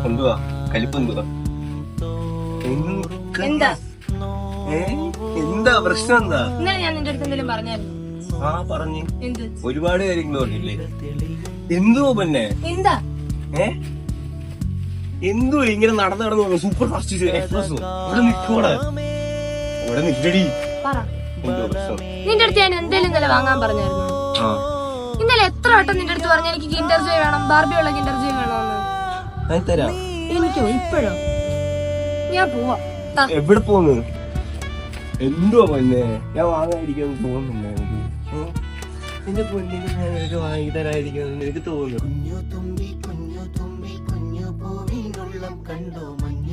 എന്തുവാ കലിപ്പ് എന്തുവാ? എന്താ എന്താ പ്രശ്നം? എന്താ ഇന്നലെ ഞാൻ നിന്റെ അടുത്ത് എന്തെങ്കിലും പറഞ്ഞായിരുന്നു? ആ പറഞ്ഞു, എന്ത്? ഒരുപാട് കാര്യങ്ങൾ പറഞ്ഞില്ലേ? എന്തുവാ പിന്നെ? എന്താ എന്തുവാ ഇങ്ങനെ നടന്നു സൂപ്പർ ഫാസ്റ്റ് എക്സ്പ്രസ് ഇവിടെ നിൽക്കൂടെ? ഇവിടെ നിൽക്കടി. പറ, എന്തോ പ്രശ്നം? നിന്റെ അടുത്ത് ഞാൻ എന്തേലും ഇന്നലെ വാങ്ങാൻ പറഞ്ഞായിരുന്നു? ഇന്നലെ എത്ര വട്ടം നിന്റെ അടുത്ത് പറഞ്ഞു എനിക്ക് കിൻഡർ ജോയ് വേണം, ബാർബി ഉള്ള കിൻഡർ ജോയ് വേണമെന്ന്? തരാം. എനിക്കോ ഇപ്പോഴോ? ഞാൻ പോവാ. എവിടെ പോന്ന്? എന്തുവാ പൊന്നെ? ഞാൻ വാങ്ങാതിരിക്കുമെന്ന് തോന്നുന്നില്ല എനിക്ക്. എന്റെ പൊന്നിന് ഞാൻ നിനക്ക് വാങ്ങി തരാതിരിക്കുമെന്ന് എനിക്ക് തോന്നുന്നു. കുഞ്ഞു തുമ്പി കുഞ്ഞു പൂവിനുള്ളം കണ്ടോ മഞ്ഞ